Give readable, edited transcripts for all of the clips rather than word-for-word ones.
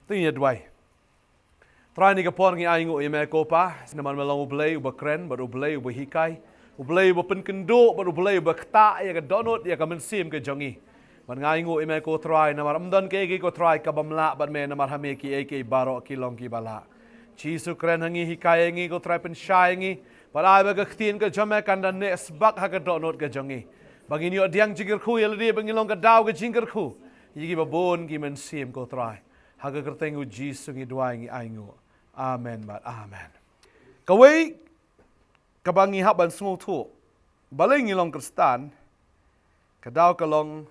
Tingnya dua. Try ni kapor ngi aingo ime kopa, sinaman malang ublay uba kren, bar ublay uba hikai, ublay uba penkendo, bar ublay uba kta ya ka donut ya ka mensim ke jongi. Man ngaingo ime ko try namar amdan ke ko try ka bamla bar me namar hame ki ke baro ki long ki bala. Chisu kren hangi hikai ngi ko try pen shai ngi, bar ai ba ka ktin ka jame kandan ne sbak ha ka donut ke jongi. Bangini odiang jingir khu ya le bangilong ka daw ke jingir khu. Yigi ba bon ki mensim ko try. Haga kertengu Jisu ngi dua ngi aingu. Amen bat amen. Kawai kabangi haban sungu tu. Balai ngi long Kristan. Kadau kalong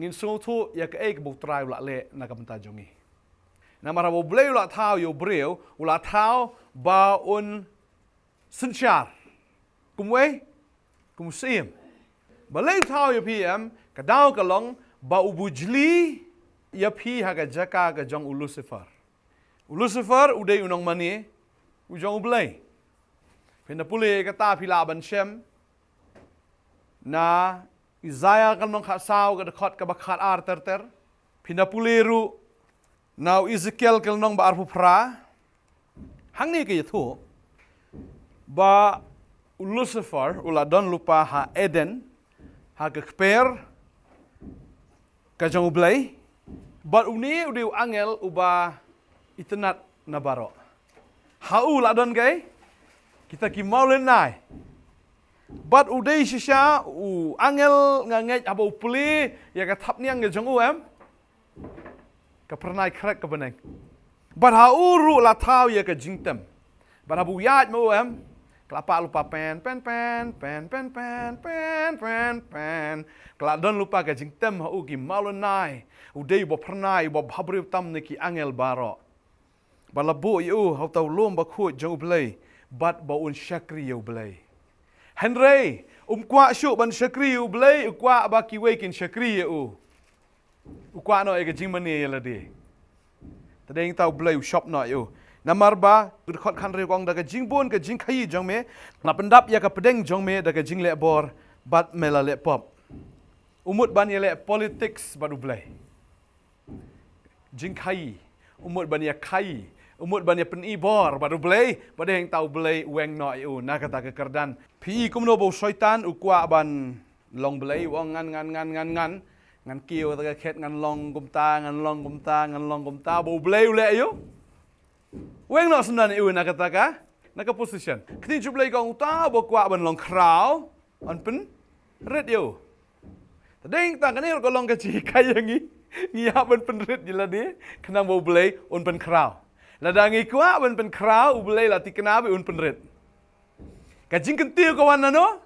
ngin sungu tu ya ka ek bu trai ula le na kamta jongi. Na mara bo bleu ula thao yo breu ula thao ba un senchar. Kumwe kumsim. Balai thao yo PM kadau kalong ba ubujli ya pi haga jaka ga jong Lucifer. Lucifer udai unong mani ujong ublay. Pina puli kata pila ban shem na Isaiah kan nong khasau ga dekat ka bakhat ar ter. Pina puli ru na Ezekiel kan nong ba arpu pra. Hang ni ke yathu ba Lucifer ula don lupa ha Eden ha ga kper kajang ublay, but uni udiu angel uba itenat nabaro. Hau ladon gay, kita ki maulen nai. But udai shisha angel ngangej aba upli ya katap niang kajang em, kapernai krek kebeneng. But hau ru la tau ya kajingtem. But habu yat mau em, kelapa lupa pen. Keladon lupa ka jingtem hau ki malonai. Udai bo pernai bo habri tam neki angel baro. Balabu yu hau tau lom ba khut jong ublay. Bat ba un syakri yu ublay. Henry, kwa syuk ban syakri yu ublay. Kwa ba kiwe kin syakri yu. Kwa no ega jing mani yaladi. Tadeng tau ublay shop no yu. Namar ba dekat kan rekong daga jing bon ka jing khai jong me. Na pendap ya ka pedeng jong me daga jing le bor. Bat mela le pop. Umut ban yele politics badu blay. Jing khai, umut ban ya khai, umut ban ya pen ibor badu blay, badu yang tahu blay weng no yu na kata ke kerdan. Pi kumno bau syaitan ukwa ban long blay wong ngan kiu ta ket ngan long gumta bau blay ule yu. Weng no sendan yu na kata ka, na ka position. Kini jublay kong uta bau kwa ban long kraw, on pen red yu. Tadeng tak kanil kolong kecil kaya ngi haban penrit jela di kena bau belai un pen kraw. Ladangi kuah un pen kraw ubelai lati kena un penrit. Kajing kentiu kawan nano?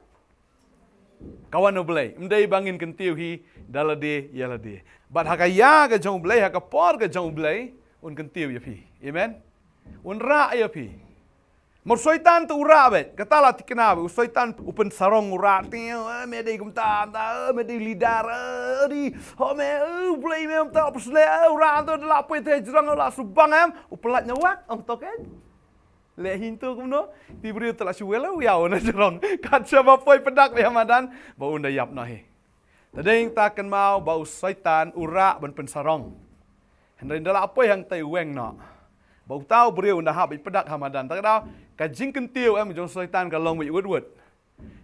Kawan ubelai. Mdai bangin kentiu hi dalade yalade. Bat hakaya ka jong ubelai hakapor ka jong ubelai un kentiu ya pi. Amen. Un ra ya pi. Mor syaitan tu ura bet. Kata lah tikena bet. Syaitan upen sarong ura. Medai kumta. Medai lidar. Di. Home. Blay me. Tak apa selai. Ura. Tu adalah apa itu. Jerang adalah subang. Upelat nyawak. Untuk kan. Lek hintu kumno. Diberi telah syuwela. Uyau na jerang. Kaca bapoi pedak le hamadan. Bau unda yap nahi. Tadeng takkan mau. Bau syaitan ura. Ben pensarong. Hendak adalah apa yang tahu weng nak. Bau tahu beriu unda hab pedak hamadan. Tak tahu. Kajing kentiu jong syaitan kalong wi wud.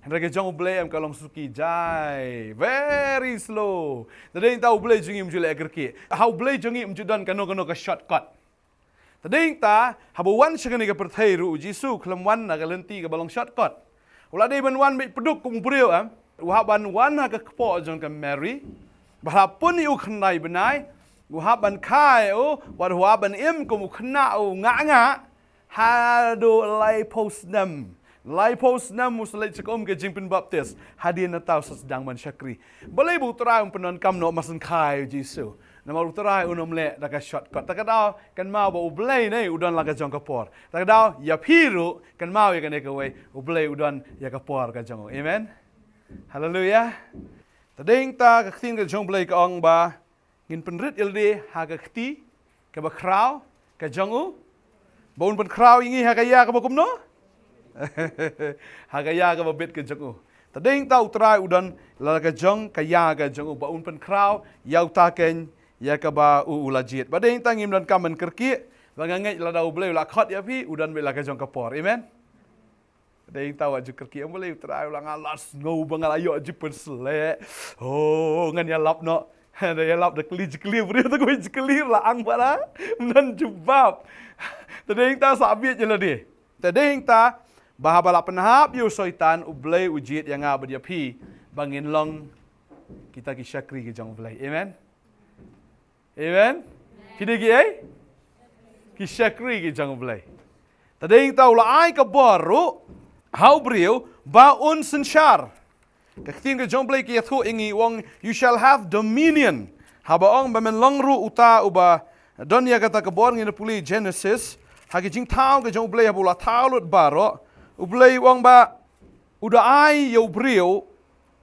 Hendak jong ublay kalong suki jai. Very slow. Tadeng tahu ublay jongi mjule agerki. Hau ublay jongi mjudan kano ka shortcut. Tadeng ta habu wan syagani ka perthai ru Jisu kelam wan na kalenti ka balong shortcut. Ula dei ban wan mi peduk kum beriu Uhaban wan ha ka kpo jong ka Mary. Bahapun yu khnai benai. Uhaban kai war uhaban im kum khna nga. Hado lai post nam muslai cekom ke jingpin baptis hadiah Natal sedang mensyakri. Boleh buterai penon kam no masan kai Jisu. Nama buterai unom le daga shortcut. Tak tahu kan mau ba ublay nei udan laga jong kapor. Tak tahu ya piru kan mau ya kan ekaway ublay udan ya kapor ka jong. Amen. Haleluya. Tadeng ta ka ktin ka jong blay ka ong ba ngin penrit ilde ha ka kti ka ba kraw ka jong Baun pen kraw ingi hagaya ka bakum no? Hagaya ka babit ka jong. Tading tau try udan lalaga jong kaya ga jong uba unpen kraw yau taken ya ka ba ulajit. Bading tangim dan kamen kerki bangangai lada ublay la khot ya pi udan be laga jong kapor. Amen. Tading tau aju kerki boleh try ulang alas ngau bangal ayo aju pen sele. Oh ngan ya lap no. Ada ya lap de kli beri tu koi kli la ang para nan jubab. Tading tau sabit je lah dia. Tading ta bahabala penahap yu soitan ublay ujit yang ngah berdia pi bangin long kita ki syakri ke jang ublay. Amen. Amen. Kita ki ki syakri ke jang ublay. Tading tahu la ai ka baru hau beriu baun sensyar. Ketin ke jang ublay ki yathu ingi wong you shall have dominion. Habaong bamen longru uta uba donya kata ke bor ngin puli Genesis hagi jing tau ke jang ublay habula taulut baro. Ublay wang ba udah ai yau beriu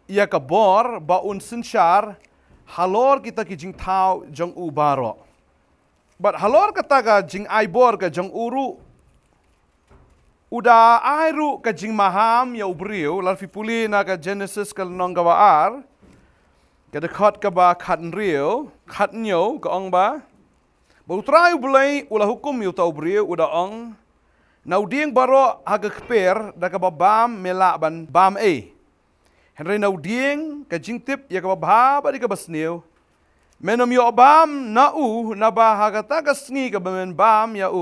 ia kabor ba un sensyar halor kita ki jing tau jong u baro. But halor kata ka jing ai bor ka jong uru udah ai ru ka jing maham yau beriu larfi puli na ka Genesis ka nong gawaar ka dekat ka ba khat riu khat nyo ka ong ba utrai ublay ulah hukum yu tau beriu udah ong Nau dieng baro haga keper da ka bam melak ban bam Henry nau dieng ka jingtip ya ka ba di ka basniu. Menom yo bam na na ba haga ta ka sngi ka men bam ya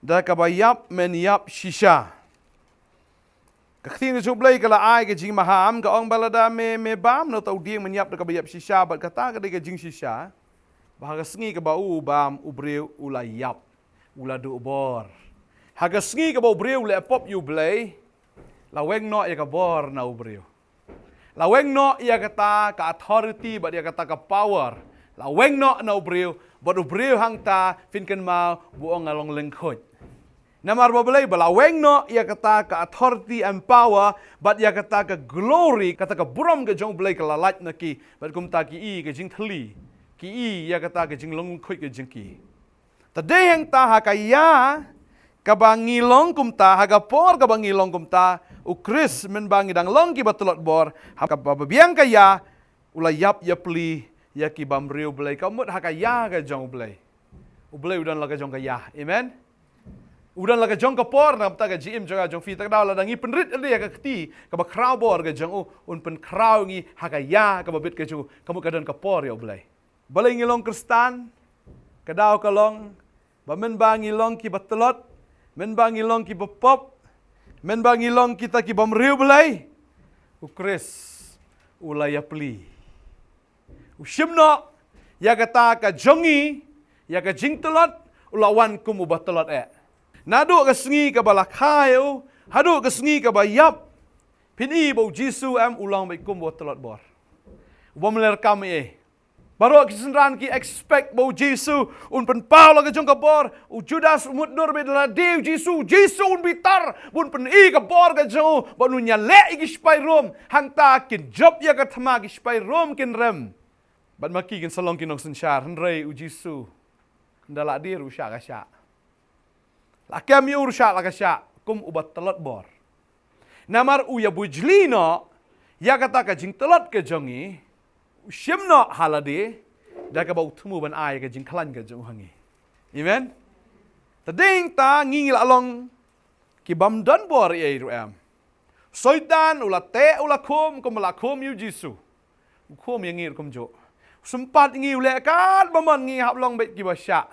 da ka ba yap men yap shisha. Ka khtin ju blai ka la ai ka jing maham ka ong balada me bam no tau dieng men yap da ka ba yap shisha ba ka ta ka di ka jing shisha. Ba haga sngi ka ba bam ubreu ula yap ula du bor. Haga sngi ka bau breu le pop you blay. La weng no ya ka bor na breu. La weng no ya kata ka authority ba dia kata ka power. La weng no na breu, ba breu hang ta fin kan ma buong along lengkhot. Namar ba blay ba la weng no ya kata ka authority and power, ba dia kata ka glory, kata ka buram ka jong blay ka la light na ki, ba kum ta ki i ka jing thli. Ki i ya kata ka jing long khoi ka jing ki. Tadai hang ta ha ka ya kabangilong kumta hagapor kabangilong kumta ukris men bangidang long ki batulot bor hakababiang kaya ulayap ya pli ya ki bamriu blay kamut hakaya ka jong blay ublay udan laga jong kaya. Amen. Udan laga jong kapor na ta ka gm jaga jong fi tak daw la dangi penrit ali ka kti ka ba kraw bor ka jong un pen kraw ngi hakaya ka babit ka ju kamu kadan kapor ya blay balay ngilong kristan kadaw kalong bamen bangilong ki batulot men bangilong ki bepop, men bangilong kita ki bamriu belai, ukris ulaya pli. Ushimno ya kata ka jongi, ya ka jingtelot ulawan kum ubatelot Nadu ka sengi ka balakayo, hadu ka sengi ka bayap. Pini bau Jisu ulang bai kum ubatelot bor. Ubamler kami Baru kisenran ki expect bau Jisu un pen Paul ka jong ka bor u Judas umut nur be la Deus Jisu un bitar bun pen i ka bor ka jong banu nya le ki spai rom hang ta kin job ya ka thama ki spai rom kin rem ban maki kin salong kin nong sensyar henrei u Jisu ndala dir u sya ka sya la kam yu sya la ka sya kum ubat telot bor namar u ya bujlino ya kata ka jing telot ka jongi Shimno halade da ka bau tumu ban ai ka jing klan ka jong hangi. Amen. Tading ta ngingil along ki bam don bor e ru Soitan ula te ula kum la kum yu Jisu. Kum yang ngir kum jo. Sempat ngi ule kan baman ngi hap long bet ki basya.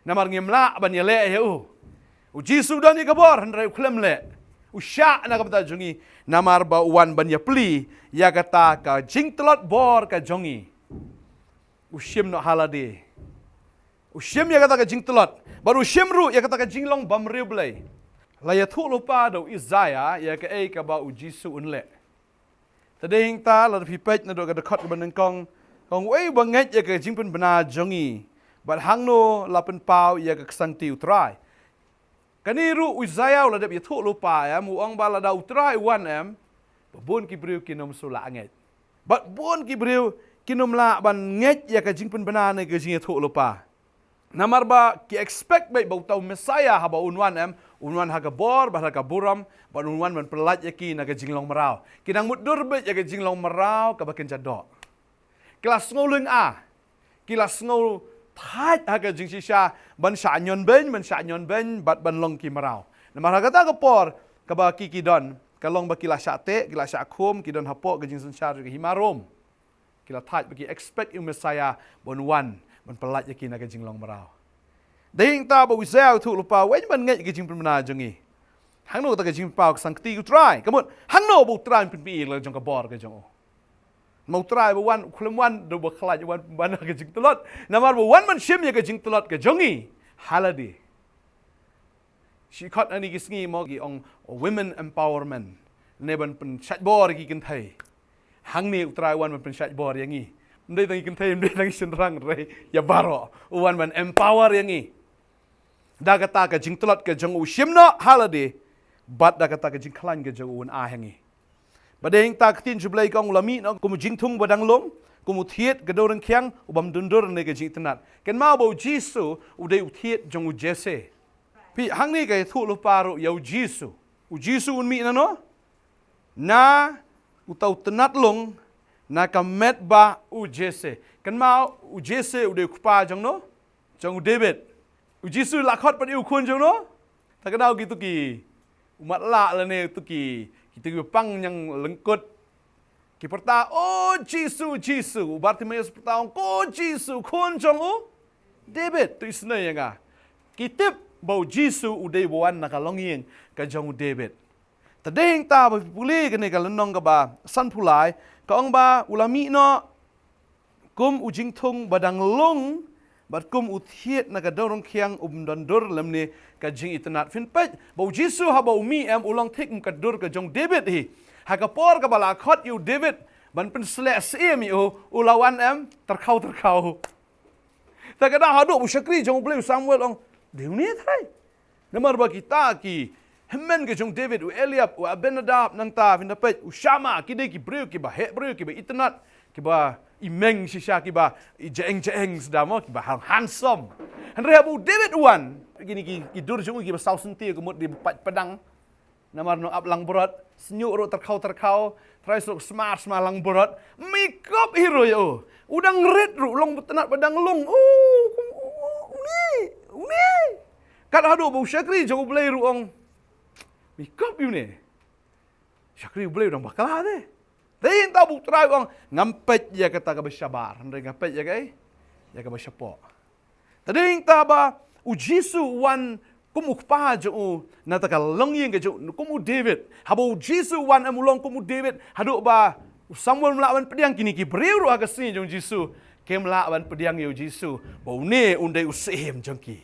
Namar ngi mla ban ye le he u Jisu dan ni ka bor hendrai klem le. Usya na kapta jongi namar ba wan ban ya pli ya kata ka jing telot bor ka jongi usyim no halade usyim ya kata ka jing telot baru usyim ru ya kata ka jing long bamriu blai la ya thu lupa do Isaiah ya ka ka ba u Jisu unle tading ta la pi pech na do ka dekat ka ban kong wei banget ya ka jing pen bana jongi bat hangno la pen pau ya ka sang tiu try Kaniru Isaiah la dep yathu lupa muang bala da utrai wan bun ki briu kinom sula anget bat bun ki briu kinom la ban nget ya ka jingpen banana ke jing yathu lupa namar ba ki expect bai bau tau Messiah ha ba unwan unwan haga bor bah haga buram ban unwan man pelat yaki naga jinglong merau kinang mudur be yaga jinglong merau ka bakin jadok kelas ngolung kelas ngol thai haga jing shisha ban sha nyon ben bat ban long ki merau nama haga ta ka por ka ba ki don ka long ba kila sha te kila sha khum ki don hapok ka jing sunshar ka himarom kila thai bagi expect Messiah bon wan ban pelat yaki naga jinglong merau Ding ta ba wisel thu lupa wen ban ngai ke jing pemna jongi. Hang no ta ke jing pau sang ti try. Kamut hang no bu try pin pi le jong ka bor ke jong. Mau try ba wan khulem wan do ba khlaj wan ban ke jing telot. Namar ba wan man shim ye ke jing telot ke jongi. Haladi. She caught ani ki sngi mo ki ong women empowerment. Ne ban pen chat bor ki kin thai. Hang ni try wan man pen chat bor yang ni. Ndai tang kin thai ndai tang sin rang re ya baro. Wan man empower yang ni. Da kata ke jing telot ke jong u shimno halade bat da kata ke jing klan ke jong un a hengi badeng ta ktin jublai kong lami no kum jing thung badang lom kum thiet ke dorang kyang ubam dundur ne ke jing tenat ken ma bo jisu u de u thiet jong u jese pi hang ni ke thu lu paru ya u jisu un mi na no na u tau tenat long na ka met ba u jese ken ma u jese u de kupa jong no jong u David Jisu lakot pada ukun jong no. Tak kenal gitu ki. Umat la lah ne tu ki. Kita pang yang lengkut. Ki perta oh Jisu. Bartimaeus pertaong ko Jisu kun jong u. David tu isna yang ah. Kitip bau Jisu udai bawan nakalonging ka jong David. Tadeng ta ba puli kene ka lenong ka ba san pulai ka ong ba ulami no kum ujing thung badang long bat kum uthiet na ka dorong kyang dor lemne ka jing itnat fin pet bau Jisu ha bau mi em ulang thik ka dur ka jong David hi ha ka por ka bala khot yu David ban pen sle sem yu ulawan em terkau ta ka da ha do bu shakri jong ble Samuel ong deu ni thai namar ba kita ki hemmen ke jong David u Eliab u Abinadab nang ta fin pet u Shama ki de ki breu ki ba he breu ki ba itnat ki ba imeng shisha ki ba jeng sedamo ki ba handsome Henry Abu David wan gini ki dur jung ki ba sau senti kemut di pedang namar no ablang berat senyuk ro terkau try sok smart lang berat makeup hero yo udang red ru long betenat pedang long uni kat hadu bu Syakri jong blai ru ong makeup you ne Syakri blai udang bakal de Ting tahu try orang ngampet ya kata ke bersabar, hendak ngampet ya kai, ya ke bersapok. Tading taba ujisu wan kumukpa jo na taka longyeng ke jo kumu David. Habo ujisu wan amulong kumu David. Hadu ba Samuel melawan pediang kini ki beriru aga sini jong Jisu. Ke melawan pediang yo Jisu. Bau ne undai usim jongki.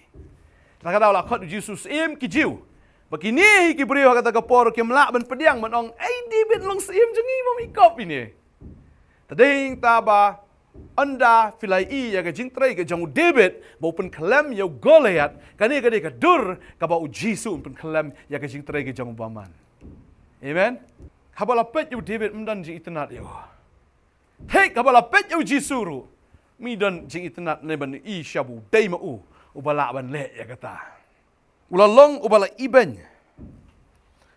Nak kata lah kot Jisu sim ki jiu. Begini ki beriu kata kapor ke melak ben pediang menong David long sim jengi mamikop ini. Tading taba anda filai ya ke jingtrai ke jong David bau pen kelam ya Goliath kani ke dur ka bau Jisu pen kelam ya ke jingtrai ke jong baman. Amen. Habala pet yu David mendan jing itnat yo. Hei habala pet yu Jisu ru. Mi dan jing itnat ne ban i shabu dai ma ubala ban le ya kata. Ulalong ubala iben.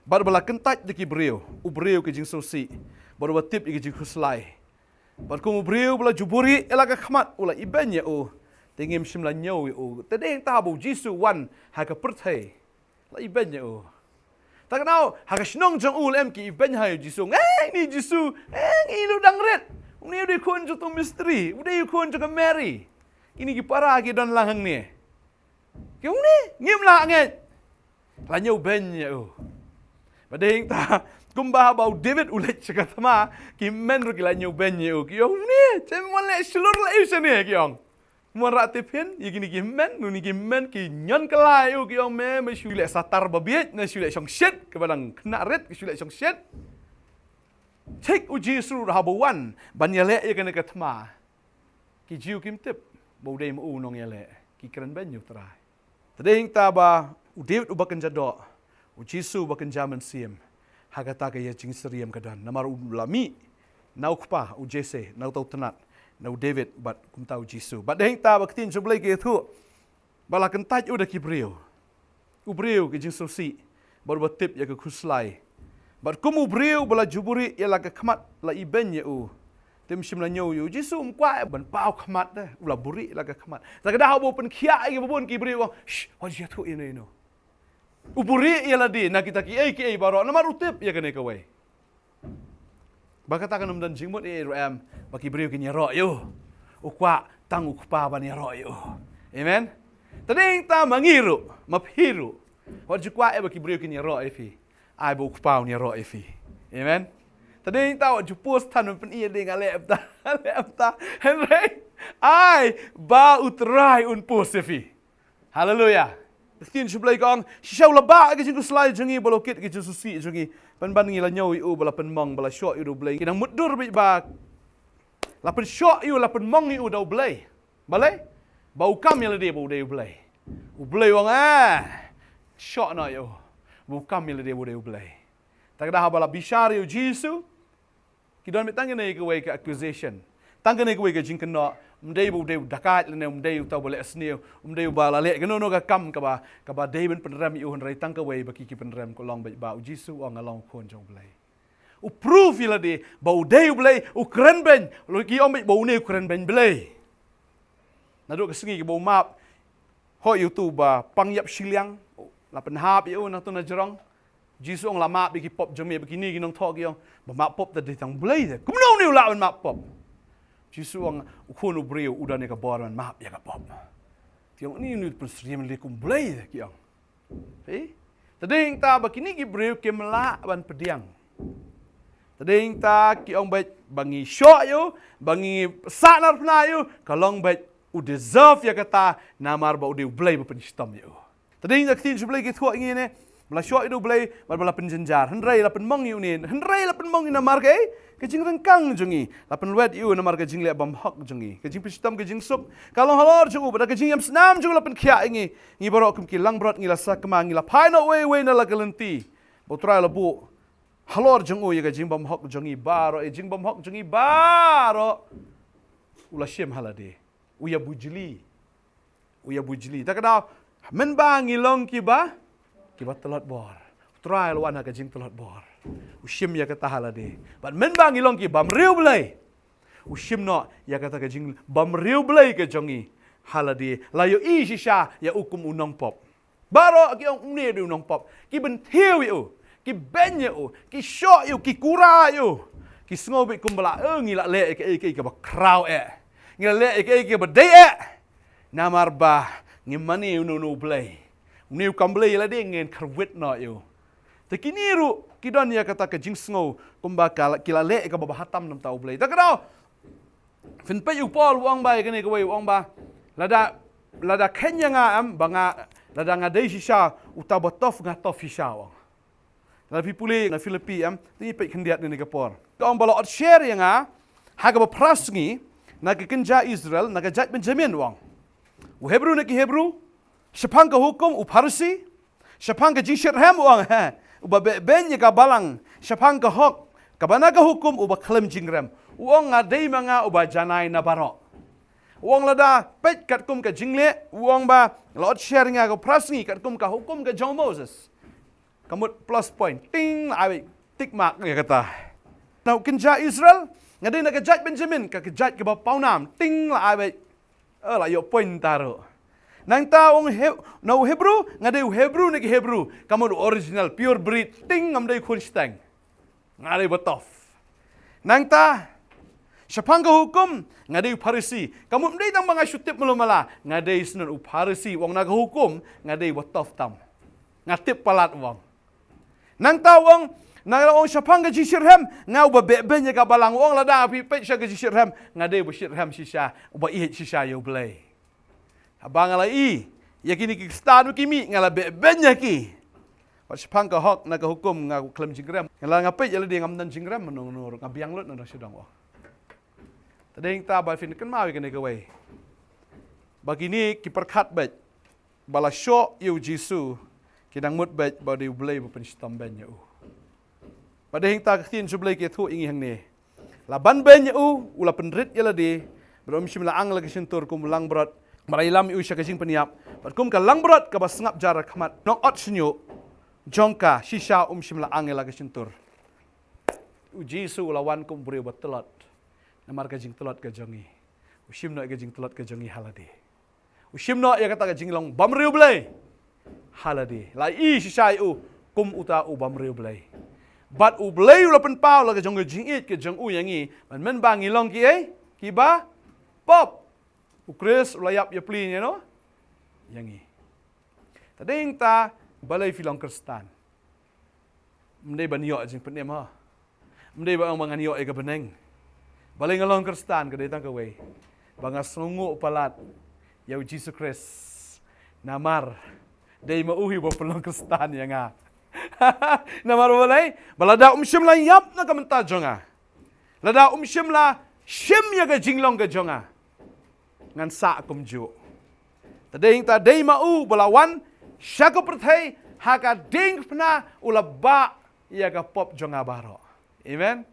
Baru bala kentat deki beriu, ubriu ke jing sosi. Baru batip ke jing kuslai. Baru kum ubriu bala juburi elaga khamat ula iben ya Tengim simla nyau ya Tadeng tabu Jisu wan haka perthai. La iben ya Tak kenal haka snong jong lem ki iben ha Jisu. Ni Jisu, ini udang red. Ini udah kun jutu misteri, udah kun juga Mary. Ini ki para ki dan lahang ni. Kiung ni ngim lah nge lanyo ben ya badeng ta kumba bau David ulet cakap sama ki men ru ki lanyo ben ya kiung ni cem mole slur la isne kiung mon ratipin yigini ki men nu ni ki men ki nyon kelai kiung me shule satar babiet na shule song shit ke badang kena red ki shule song shit cek uji suru habuan banyale ya kena katma ki jiu kim tip bau dei mu nong yale ki keren ben yu trai Tading taba David ubakan jadok, Jisu ubakan zaman siem, hagata kaya jing seriam kadan. Namar ulami, nau kupa ujese, nau tau tenat, nau David bat kumtau Jisu. Bat deng taba ketin sebelah ke itu, bala kentaj udah kibriu. ubriu ke jing sosi baru batip ya ke kuslai bat kum ubriu bala juburi ya la ke khmat la iben ya tim sim la nyu yu jisu kwa ban pau khmat da ula buri la ke khmat ta ka da bo pen khia ai bon ki briu wa ji thu ini no uburi ya la di na kita ki ai baro na marutip ya ke ne ka wai baka ta kan dan jing mot ram baki briu ki nya ro yu ukwa tang ukpa ban ya ro yu amen tading ta mangiru maphiru wat jukwa e baki briu ki nya ro fi ai bu ukpa nya ro fi amen tading ta wat jupus tan pen ia ding ale apta henry ai ba utrai un posefi haleluya tin sublai kong shau la ba ke jing slide jungi bolokit ke susi jungi pan ban ngi la nyau u bala pen mong bala shot u blai kinang mudur bi ba la pen shot u la pen mong u do blai balai bau kam ya la de bau de blai u blai wong shot na yo bau kam ya la de bau de blai tak dah bala bishari u jisu kidon mitang ne ke way ke accusation tang ne ke way ke jing kena mdei bu de dakat le mdei tau boleh asniu mdei bala le ke no ka kam ka ba dei ben penram u rai tang ka way baki ki penram ko long ba u jisu ong along khon jong blai u proof ila de bau dei blai u kren ben lo ki om bau ne kren ben blai na do ke singi ke bau map ho youtube ba pang yap siliang la pen hap u na tu na jorong jisu ong la map biki pop jome biki ni ki nong thok yong ba map pop da de tang blai de kum no ni la map pop jisu ang ukun ubriu udan ka boran map ya ka pop tiong ni nu persriam le kum blai ki ang tading ta bakini ki briu ke mela ban pediang tading ta ki ong bet bangi sho yo bangi sanar pna yo kalong bet u deserve ya kata namar ba u de blai ba pen stam yo tading ta tin blai ki thua ngi ne bala sho itu blai bala pen jenjar henrai la pen mong yu ni henrai la pen mong ina mar ke jing rengkang jungi la pen wet yu na mar ke jing le bam hak jungi ke jing pistam ke jing sup kalau halor jungu pada ke jing yam snam jungu la pen khia ngi borok kum ki lang brot ngi la sak ma ngi la phai no we na la galenti botra la bu halor jungu ye ke jing bam hak jungi baro jing bam hak jungi baro ula shem halade uya bujli tak da men ba ngi long ki ba kibat telot bor try lawan ka jing telot bor ushim ya kata halade but men bang ilong ki bam riu blai ushim no ya kata ka jing bam riu blai ke jongi halade la yo i shisha ya ukum unong pop baro ki ong ne du unong pop ki ben thiu yu ki ben yu ki sho yu ki kura yu ki sngo bi kum bala ngi la le ke ba kraw ngi la le ke ba de namar ba ngi mani no blai niu kamblei la ding ngen karwit na yo te kiniru kidon ya kata ke jing sngo kumba kila le ka ba hatam nam tau blei ta ka fin pe yu pol wang bai ke ne ko wang ba lada kenya nga am banga lada nga dei shisha utabotof nga tof shisha wang la pipuli na filipi am ti pe kendiat ne ka por ka om bala ot share nga ha ka ba prasngi na ke kenja Israel na ka jat Benjamin wang u Hebrew na ki Hebrew Shapang ka hukum uparsi, shapang ka jingshirhem uang uba ben ka balang, shapang ka hok, kabana ka hukum uba klem jingrem, uang ngadei manga uba janai na barok. Uang lada pet kat kum ka jingle, uang ba lot share nga ka prasngi kat kum ka hukum ka John Moses. Kamut plus point, ting awi tik mark nga kata. Now kinja Israel, ngadei na ka judge Benjamin, ka judge ka ba paunam, ting awi la yo point taro. Nang taong no Hebrew ngadai Hebrew niki Hebrew kamu original pure breed ting ngamdai kunstang ngadai betof nang ta syapang ka hukum ngadai Parisi kamu mdai tang mga syutip mulumala ngadai sunun Parisi wong naga hukum ngadai betof tam ngatip palat wong nang tawong nang syapang ka jisirhem ngau ba beben ka balang wong lada api pet sya ka jisirhem ngadai besirhem shisha uba ihit shisha yo blai abang alai yakini ki stanu kimi ngala benya ki pas pang ka hok na ka hukum nga klem jingram ngala ngape yala di ngamdan jingram menung nur ngabiang lut na sidang wa tadeng ta ba fin kan mawi kan ka wai bagini ki perkhat bet bala sho yu jisu kidang mut bet ba di blai ba pen stam ben yu padeng ta tin su blai ki thu ingi hang ne la ban ben yu ula pen rit yala di brom shim la ang la ki sintur kum lang brat Marailam iu syaka jing peniap. Patkum ka langberat ka basngap jara khamat. Nok ot sinyo. Jongka shisha shimla angela ka sintur. Ujisu lawan kum beri batelot. Namar ka jing telot ka jongi. Ushimno ka jing telot ka jongi haladi. Ushimno ya kata ka jing long bamriu blai. Haladi. La i shisha iu kum uta u bamriu blai. Bat u blai u lapen pau la ka jong ka jing it ka jong u yangi. Man bangi long ki ki ba pop. Ukris ulayap ya pli no. Yangi. Tading ta balai filong Kristan. Mendai banyo jing penem ha. Mendai ba ang mga niyo ay kabeneng. Balay ngalong Kristan ka datang kaway. Banga sungu palat. Yaw Jesus Christ. Namar. Day mauhi ba pelong Kristan ya nga. Namar balay. Balada la yap na kamenta jonga. Lada la shim ya ka jinglong ka jonga. Ngan sa akum jo. Tading ta day mau balawan. Syaka perthai. Haka ding pna ulaba. Ya ka pop jonga baro. Amen.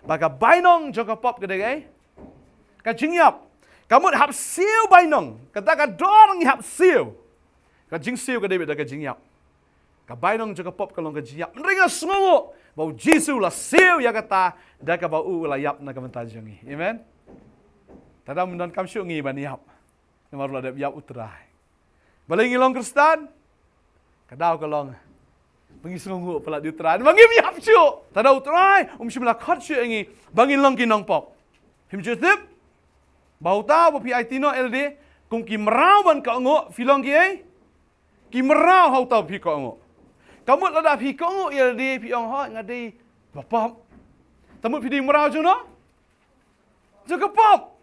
Baga bainong jongka pop kedai. Ka jingyap. Kamu hap siu bainong. Kata ka dorong hap siu. Ka jing siu kedai beda ka jingyap. Ka bainong jongka pop kalong ka jingyap. Ringa sungu. Bau Jisu la siu ya kata. Da ka bau la yap na kamenta jongi. Amen. Tada mundan kam syu ngi ban yap. Namar la dep yap utrai. Balai ngilong Kristan. Kadau kalong. Bangi sungu pala di utran. Bangi miap syu. Tada utrai. Shimla khat syu ngi. Bangi long kinong pop. Him jutip. Bauta bo pi aitino LD. Kung ki merau ban ka ngo. Filong ki Ki merau hau tau pi ka ngo. Kamu lada pi ka ngo LD. Pi ong ho ngadi. Bapap. Tamut pi di merau jo no. Jaga pop.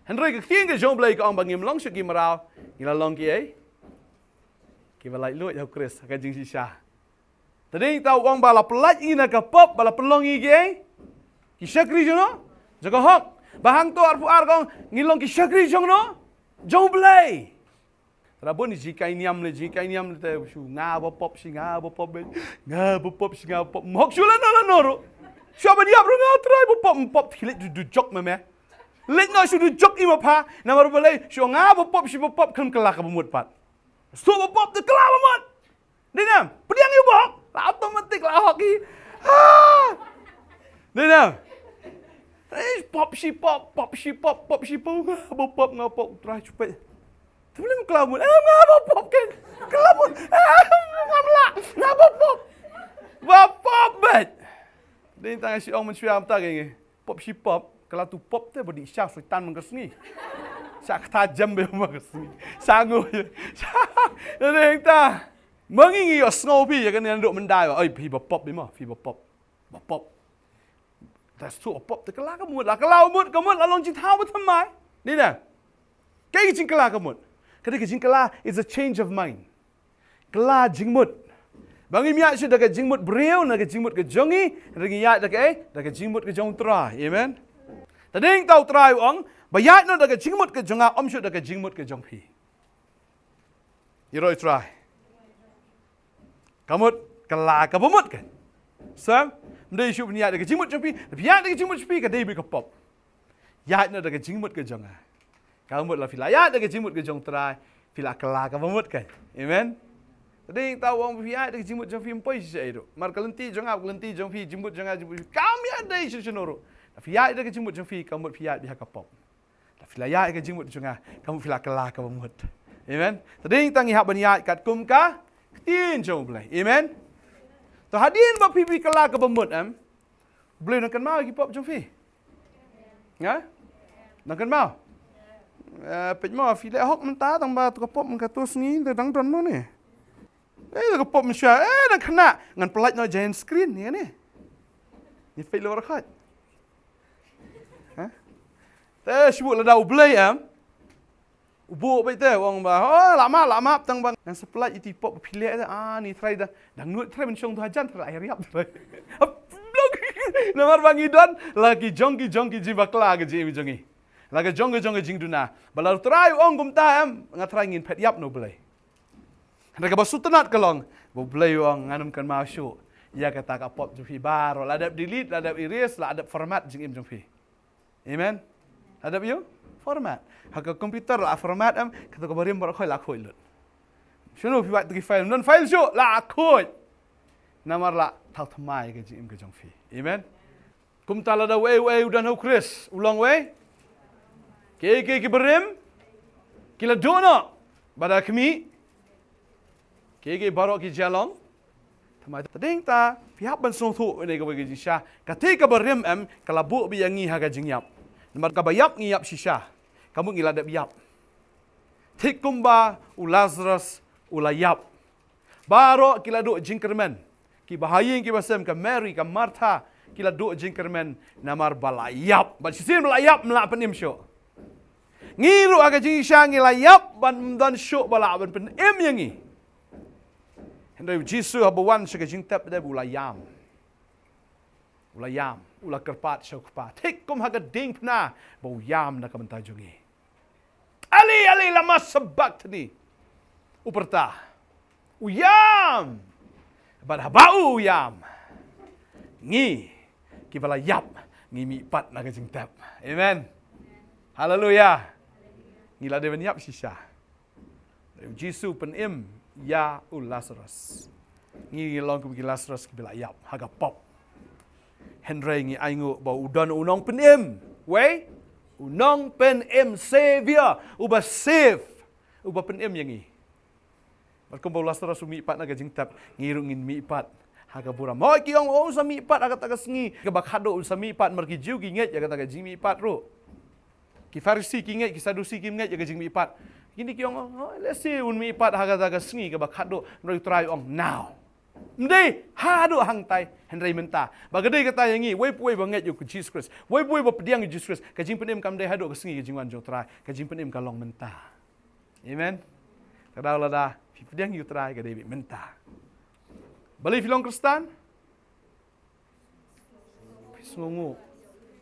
Henry ka king ka jong blai ka ong bangi mlong syu ki merau. Ngila long ki Ki balai lu ya Chris. Ka jing sisha. Tadi tahu orang bala pelat ini nak pop bala pelong ini ki syakri jono jaga hok bahang tu arfu argong ngilong ki syakri jono jong belai rabon jika ini le te shu ngabo pop si ngabo pop mok shulan ala noro siapa dia bro ngatrai pop thilet du jok meme let no shu du jok ima pa na mar belai shu ngabo pop si pop kan kelak bemut pat so pop te kelak bemut dinam pediang iu bok automatik lah hoki. Dengar. Pop si pop. Ngapok try cepet. Tu boleh kelamun. Ngapa pop kan? Kelamun. Ngapa pop? Pop bet. Dia tanya si orang mencuci am tak ini. Pop si pop. Kalau tu pop tu bodi syaf sultan mengesni. Syak tajam be mengesni. Sangu. Dia tanya Mengingi yo snowy ya kan yang duk mendai oi pi bapop bima pi bapop tas tu pop te kala ka mut la kala mut ka mut la long jin thao tham mai ni na kai jin kala ka mut kada ka jin kala is a change of mind kala jing mut bangi mia shu da ka jing mut breu na ka jing mut ka jongi ringi ya da ka jing mut ka jong tra amen tading tau trai ong bayat no da ka jing mut ka jonga om shu da ka jing mut ka jong pi iroi try Kamut kala ka bumut kan. Sam ndai shu niat ka jingmut chopi, piat ka jingmut chopi ka dei bi ka pop. Ya na ka jingmut ka jonga. Kamut la fila ya ka jingmut ka jong trai, fila kala ka bumut kan. Amen. Tadi tahu orang piat ka jingmut jong fi mpoi se itu. Mar kalenti jong ap kalenti jong fi jingmut jonga jingmut. Kam ya dei shu noro. Piat ka jingmut jong fi kamut piat bi ka pop. Fila ya ka jingmut jonga, kamut fila kala ka bumut. Amen. Tadi tangi hak baniat kat kum ka Tin jom boleh. Amen. Tu hadin ba pipi kala ke bemut boleh nak mau gi pop jom fi. Ya? Nak mau. Pej mau fi le hok menta tang ba tu pop mun ka tus ni dang don mo ni. Ka pop mensya nak kena ngan pelat no giant screen ni ni. Ni fi lo rakat. Ha? Sebut la dah boleh Ubu baik tu orang bah. Lama tang bang. Yang sepelat itu pop pilih ni try dah. Dangdut try mencong tu hajan try air yap try. Nomor bang idon lagi jongki jibakla ke ji jongi. Lagi jongki jing duna. Balau try orang gumta ngat try ngin pet yap no boleh. Mereka basutenat kelong. Boleh orang nganum kan masuk. Ya kata ka pop jufi bar, ladap delete, ladap erase, ladap format jing im jongfi. Amen. Ladap you? format. Haka komputer la format kata ko bariam bar khoi la khoi lut. Shunu pi wat ki file non file shu la khoi. Namar la thau thamai ke jim ke jong fi. Amen. Kum tala da we udan ho Chris. Ulang we. Ke bariam. Kila dono. Bada kami. Ke barok ki jalong. Thamai tading ta pihak ban song thu ne ka bagi sha. Ketika bariam kalabu bi yangi ha ka jingyap. Namar ka bayap ngiyap shisha. Kamu ngila da biyap. Tikumba u Lazarus ulayap. Baro kila do jingkermen. Ki bahayin ki basem ka Mary ka Martha kila do jingkermen namar balayap. Ban sisin balayap mela penim syo. Ngiru aga jingisha ngilayap ban dan syo bala ban penim yangi. Henry Jisu habawan sya ka jingtap da ulayam. Ulayam, ula kerpat sya kerpat. Tikum haga ding pna bau yam na kamantajungi. Ali lama sebak tadi. Uperta. Uyam. Pada bau uyam. Ngi. Kibala yap. Ngi mi pat naga jingtap. Amen. Haleluya. Ngila dewan yap sisa. Jisu penim ya Lazarus. Ngi long ke Lazarus kibala yap. Haga pop. Henry ngi aingu bau udan unong penim. We. Unong penim savior. Uba save. Uba penim yangi. Malkum bau Lazarus mi pat naga jingtap ngirungin mi pat haga buram. Moi kiong sa mi pat aga taga sengi ke bakhado sa mi pat marki jiu ki nget aga taga jing mi pat ro. Ki Farisi ki nget ki Sadusi ki nget aga jing mi pat. Kini kiong let's see un mi pat haga taga sengi ke bakhado noi try ong now. Mdei hado hangtai Henry menta. Bagadai kata yangi wei puai banget yo ku Jesus Christ. Wei puai bapediang Jesus Christ. Ka jing penim kam dei hado ke sengi ke jingwan jo try. Ka jing penim ka long menta. Amen. Kadau lada pediang you try ke David menta. Balik filong Kristen. Pisngungu.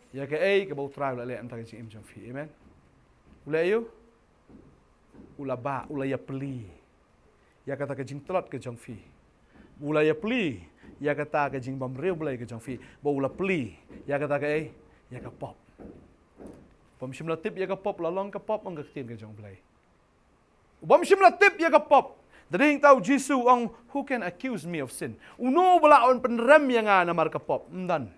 Ya ke ke bau try la le antara jing jong fi. Amen. Ula you. Ula ba, ula ya peli. Ya kata ke jing telot ke jong fi. Ula ya peli. Ya kata ke jing bam reu belai ke jong fi. Bau ula peli. Ya kata ke ya ke pop. Pom shimla tip ya ke pop lalong ke pop ang ke tin ke jong belai. Bom shimla tip ya ke pop. Dading tahu Jisu ang who can accuse me of sin. Uno bala on penrem yang namar kapop. Mdan.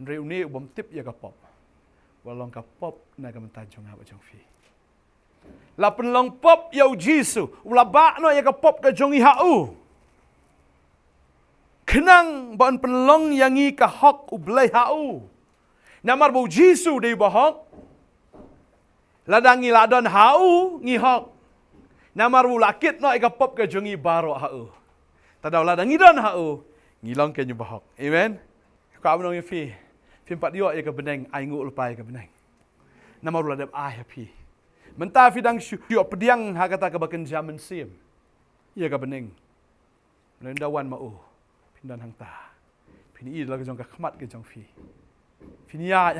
Ndre uni bom tip ya kapop. Walong kapop na kamantajong ha bajong fi. La penlong pop ya Jisu. Ula ba no ya kapop ka jongi hau. Kenang ban penlong yangi ka hok ublai hau. Namar bo Jisu dei bahok. Ladangi ladon hau ngi hok. Namar mu lakit no ika pop ke jongi baro hau. Tadaw la ngidon hau. Ngilong ke nyubahok. Amen. Ka abnong fi. Fi pat yo ke beneng ai ngu ulpai ke beneng. Namar la dep ai happy. Menta fi dang yo pediang ha kata ke baken jaman sim. Ia ke beneng. Lendawan mau. Pindan hang ta. Pini i la ke jong ka khmat ke jong fi. Fini ya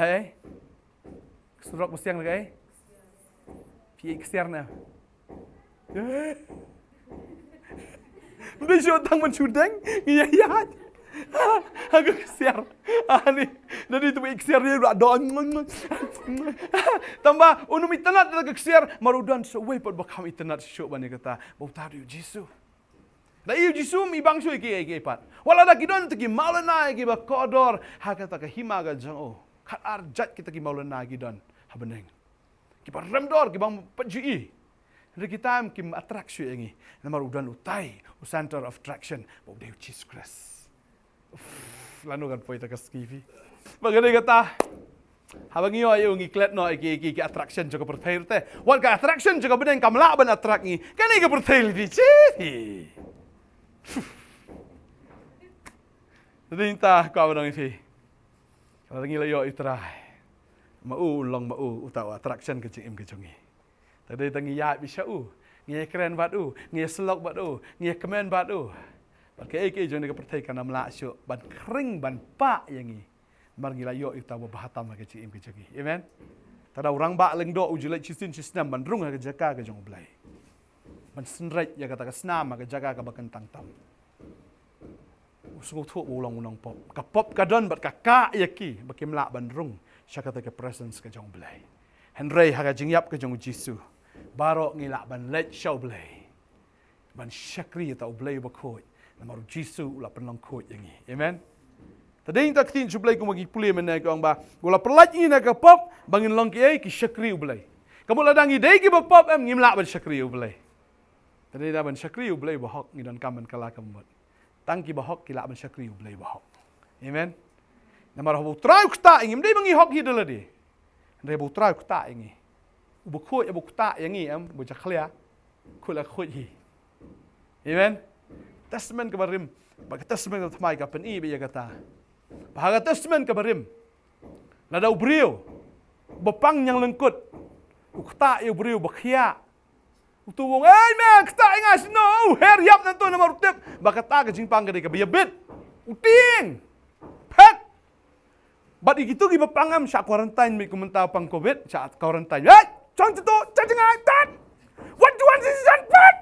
Surok mestiang lagi. Fi eksternal. Mesti tang mencudeng, iya. Agak kesiar. Ni, dari tu kesiar dia dah don. Tambah unum internet agak kesiar, marudan seway pot bakam internet syok bani kata, bau tahu Jisu. Dah iu Jisu mi bangsu iki pat. Wala dah kidon tu ki malana iki ba kodor, ha kata ke himaga jang kat arjat kita ki malana kidon, ha beneng. Ki pa remdor ki bang pejui. Jadi kita kim atraksi ini, nama udan utai, center of attraction, bau Deus Jesus Christ. Lalu kan poin tak skivi. Bagaimana kata? Habang iyo ayo ngiklet no iki attraction juga pertail teh. Wan ka attraction juga benda yang kamla ban attract ni. Kan iki pertail di sini. Jadi entah kau abang ini. Kalau ngila yo itrai. Mau long mau utawa attraction kecing kejongi. Tadi tangi ya bisa ngi keren bat ngi selok bat ngi kemen bat pakai iki jone ke pertai kana mla syo ban kering ban pa yangi mar ngi layo ita bahatam ke cim ke jagi amen tada orang ba leng do ujulai cisin cisnam ban rung ke jaka ke jong blai ban senret ya kata ke snam ke jaga ke bakan tangtam usung thu ulong unong pop ka pop ka don bat ka yaki bakim la ban rung syakata ke presence ke jong blai Henry haga jingyap ke jong Jisu. Barok ngilak ban let show blay. Ban syakri tau blay bakoi. Namaru Jisu la penlong koi yang ni. Amen. Tadi tak tin jublay ko magi puli men ko ang ba. Wala perlat ni nak pop bangin long ki syakri blay. Kamu ladang idei ki pop em ngimlak ban syakri blay. Tadi dah ban syakri blay bahok ngidan kaman kala kamot. Tangki bahok kilak ban syakri blay bahok. Amen. Namar habu trau kta ingim dei bangi hok hidel di. Ndai bu trau kta ingi. Ubu khoi abu kta yangi am bu jaklia. Kula khoi hi. Amen. Testament kabarim. Bagi testament thamai ka pen i be kata. Bahaga testament kabarim. Lada ubriu. Bepang yang lengkut. Ukta i ubriu bakhia. Utuwong ay man kta ingas no her yap nanto na marutip. Bakata ka jingpang ka di ka biyabit. Uting. Pet. But ikitu gi bepangam sya quarantine mi kumenta pang covid sya quarantine. Hey, chong tu cacing tat. What you want is pet.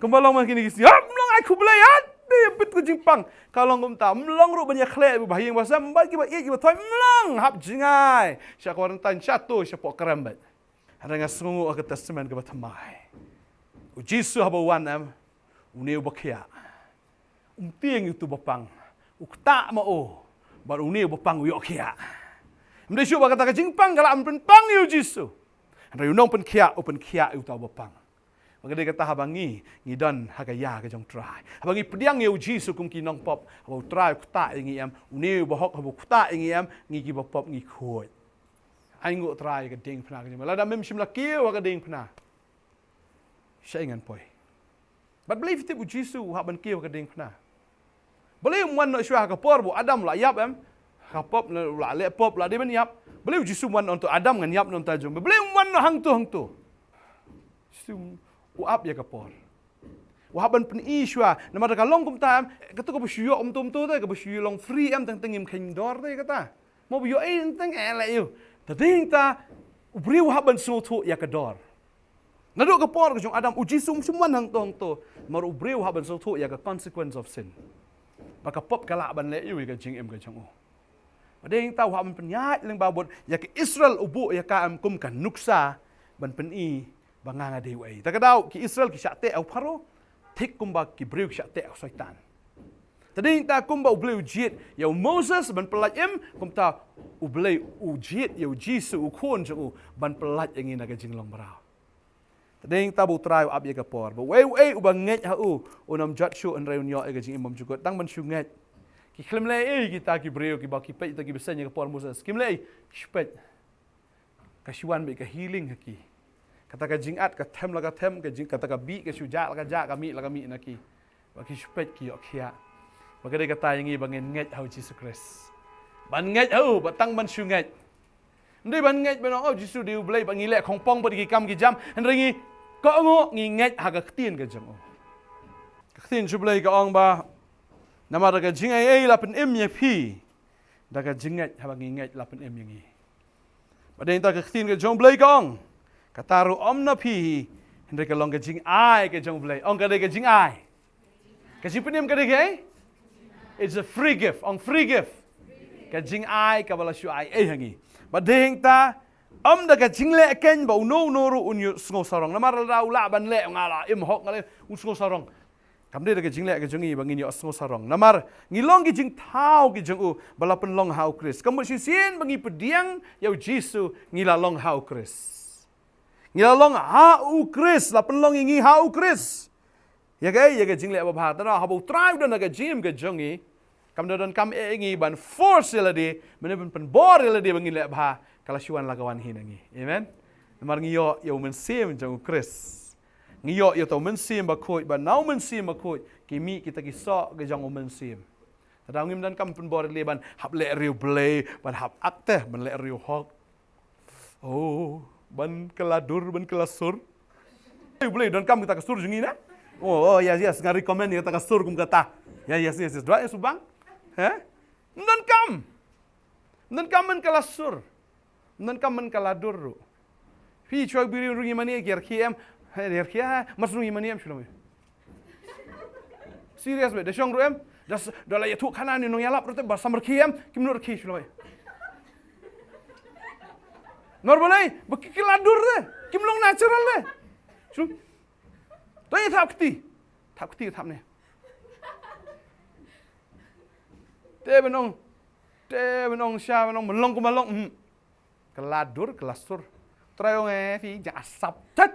Kembalong makin ni kisi. Hap mlong ai kublayan. Dia pit ku jingpang. Kalau ngumta mlong ru banyak khle bahayang bahasa mbak ki ba ye ki ba thoi mlong hap jingai. Sya quarantine sya tu sya pok kerambat. Ada ngasungu ak testament ke bathamai. U Jisu haba wan am. Uneu bakia. Tieng itu bapang. Ukta ma o. Baru uneu bapang yo kia. Mde syu ba kata ka jingpang kala am pen pang yu Jisu. Andai unong pen kia open kia u tau bapang. Maka dia kata habangi ngidan hagaya ke jong try. Habangi pediang eu Jisu kum kinong pop. Habau try kuta ingi am uneu bahok habau kuta ingi am ngi ki pop ngi khoi. Ai ngu try ke ding phna ke mala da mem shimla kiu ka ding phna. Syaingan poi. But believe it bu Jisu haban kiu ka ding phna. Believe one no shwa ka por bu Adam la yap am. Ka pop la le pop la de ben yap. Believe Jisu one untuk Adam ngan yap non tajung. Believe one no hang tu. Jisu uap ya kapor. Wahaban pen ishwa, nama dah kalong kum tam, kata kau bersyuk tum tu, kau bersyuk long free am teng im kendor tu kata. Mau bersyuk teng elak you. Tadi kita beri wahaban suatu ya kedor. Naduk kapor kejong Adam uji semua hang tu, maru beri wahaban suatu ya ke consequence of sin. Maka pop kalak ban le you ke jing im kejong o. Tadi kita wahaban penyat leng babot ya ke Israel ubu ya ka am kum kan nuksa ban pen banganga dewi. Takadau ki Israel ki syate au paro, tik kumba ki breu ki syate au syaitan. Tadi ta kumba ubleu jit ya Moses ban pelat im kumta ubleu ujit ya Jisu ukon ju ban pelat ingin naga jinglong barau. Tadi ta bu trai ab ya kapor, ba wei ubanget ha unam jat shu an reun yo ga jing imam jugot tang ban syunget. Ki klemle kita ki breu ki ba ki pe ta ki besanya kapor Moses. Kimle spet. Kasiwan be ka healing haki. Kata ka jingat ka them la ka them ka jing kata ka bi ka suja la ka ja ka mi naki bagi spet ki yok khia bagi dia kata yang bangin nget hau Jesus Christ ban nget hau batang ban su nget ndai ban nget ban au Jesus diu blai bangi le khong pong bagi kam ki jam ndai ko ngo ngi nget ha ka tien ka jam ka tien su blai ka ong ba nama ka jing ai la pen em ye phi da ka jingat ha bangi nget la pen em yang ni badai ta ka tien ka jong blai ka ong kataru omna pi hendai ka long ka jing ai ka jong blai ong ka de ka jing ai ka jing penim ka de ke it's a free gift ong free gift ka jing ai ka bala shu ai hangi badeng ta om da ka jing le ken ba no ru un sngo sarong na mar la ula ban le ngala im hok ngale un sngo sarong kam de ka jing le ka jong i bangin yo sngo sarong na mar ngilong ki jing thau ki jong u bala pen long hau Chris kam si sien bangi pediang yo Jisu ngila long hau Chris ngilalong hau Chris la penlong ingi hau Chris ya ke jing le ba bha ta habu trai don ga jim ga jongi kam don kam ingi ban force la de men pen bor la de bangi le bha kala shuan la kawan hin ngi amen mar ngi yo men sim jong Chris ngi yo to men sim ba khoi ba nau men sim ba khoi ki mi kita ki so ga jong men sim ta ngim dan kam pen bor le ban hab le riu blay ban hab akte ban le riu hok oh ban keladur ban kelasur boleh dan kam kita kasur jungi na oh yes ngari komen kita kasur kum kata ya yes doa subang dan kam men kelasur dan kam men keladur fi choy biri rungi mani ger khiem her khia mas rungi mani am shulom serius be de shong ruem das dala ya tu khana ni nong yalap rote ba samar khiem kim nur khi shulom Normalnya, berkeladur deh. Kimlong natural deh. Tapi tak keti tak ni. Dia benong siapa benong melong ku melong. Kelasur. Terayong fi jangan asap. Cat.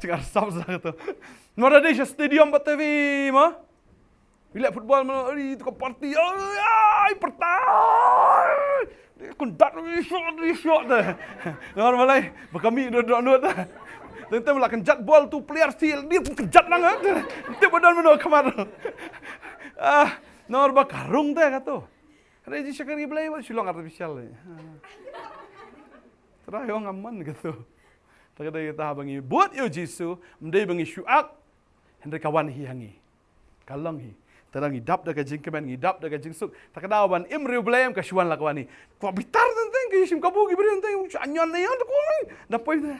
Jangan asap sah tu. Nora dia stadium TV mah. Bila football mana itu ke party. Ay pertai. Kundat shot dah. Normalnya berkami duduk dah. Tentu mula kenjat ball tu player steal dia kenjat lang. Itu badan mana kemana. Nor bakarung dah kata. Reji syakari belai silong artificial. Terayong aman gitu. Takada kita bangi buat yo Jisu, mendai bangi syuak, hendak kawan hi hangi. Kalong hi. Terang hidap dah kajing kemen hidap dah kajing suk. Takada awan imriu blame ka syuan la kawani. Ko bitar tentang ke sim kabu gibri tentang anyon na yan ko. Dapoy na.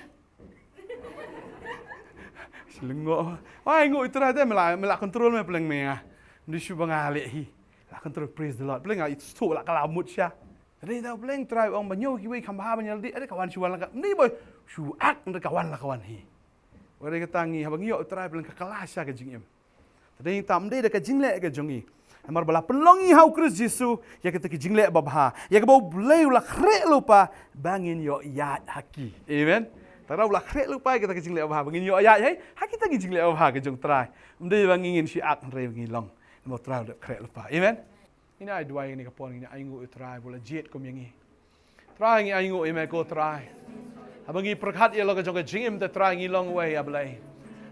Selengok. Wah ngok itu dah mela control me peleng me ah. Ndi syu bangale hi. La control praise the Lord. Peleng itu tu la kalamut sya. Jadi dah peleng try orang banyo kiwi kambah banyak di ada kawan syuan la. Ni boy syuak ndak kawan la kawan hi. Wari ketangi habang yo try peleng ka kelas ya kajing em. Tadi tam dia dekat jinglek ke jongi. Amar bala pelongi hau Kristus Yesus ya kita ke jinglek babha. Ya ke bau blai ulah krek lupa bangin yo yat haki. Amen. Tara ulah krek lupa kita ke jinglek babha bangin yo yat hai. Haki kita ke jinglek babha ke jong try. Mde bangin syiak re ngilong. Mo try udah krek lupa. Amen. Ini ai dua ini kapon ini aingu try bola jet kom yangi. Try ngi aingu eme ko try. Abangi perkhat ya lo ke jong ke jingim te try ngilong way ablai.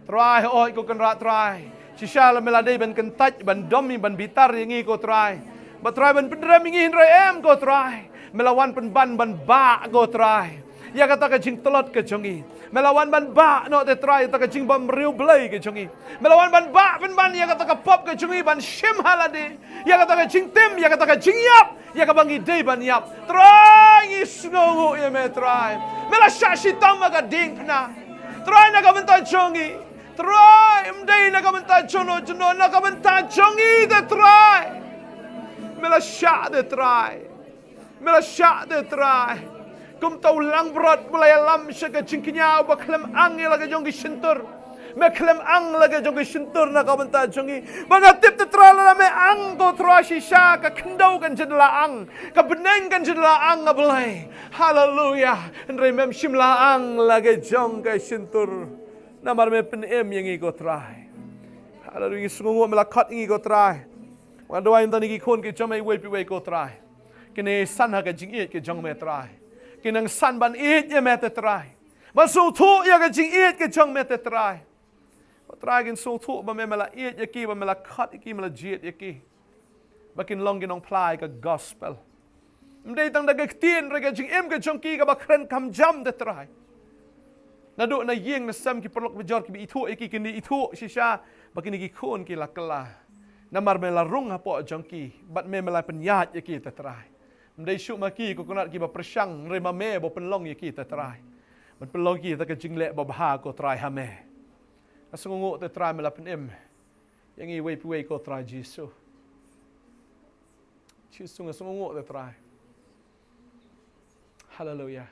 Try oi ko kan rat try. Shisha la melade ban kentaj ban domi ban bitar yangi ko try. Ba try ban pendram yangi hindra em ko try. Melawan ban ba ko try. Ya kata ka jing telot ke jongi. Melawan ban ba no te try ta ka jing bam riu blai ke jongi. Melawan ban ya kata ka pop ke jongi ban shim halade. Ya kata ka jing tim ya kata ka jing yap. Ya ka bangi dei ban yap. Try isngo ya me try. Mela shashi tama ka ding pna. Try na ka bentai jongi. Try, mdai na kabenta jono na kabenta jongi de try. Mela syak de try. Kum tau lang berat mulai lam syaka jingkinya ba klem ang laga jongi sentur. Me klem ang laga jongi sentur na kabenta jongi. Bana tip de try la me ang go try shisha ka kendau kan jendela ang. Ka beneng kan jendela ang ngablai. Hallelujah. Ndre mem shimla ang laga jong ka sentur. Namar me pen em yang iko try. Hallelujah sungu melakat ingi ko try. Wan doa intan igi kon ke jamai we pi we ko try. Kene san ha ka jing it ke jong me try. Kenang san ban it ye me te try. Ban so thu ya ka jing it ke jong me te try. Ba try gen so thu ba me mela it ye ki ba mela kat ki mela jet ye ki. Ba kin long ginong ply ka gospel. Mdei tang daga tien rega jing em ke jong ki ka ba kren kam jam te try. Naduk na yeng na sam ki perlok bejor ki bi itu ki kini itu shisha bakini ki khon ki lakala namar me larung hapo jongki bat me melai penyat ye ki tetrai mdai syuk maki ko kunat ki ba persang rema me bo penlong ye ki tetrai ban penlong ki ta ka jinglek ba bha ko trai ha me asungu tetrai me la penem yang i we pi ko trai jisu jisu ngasungu tetrai hallelujah.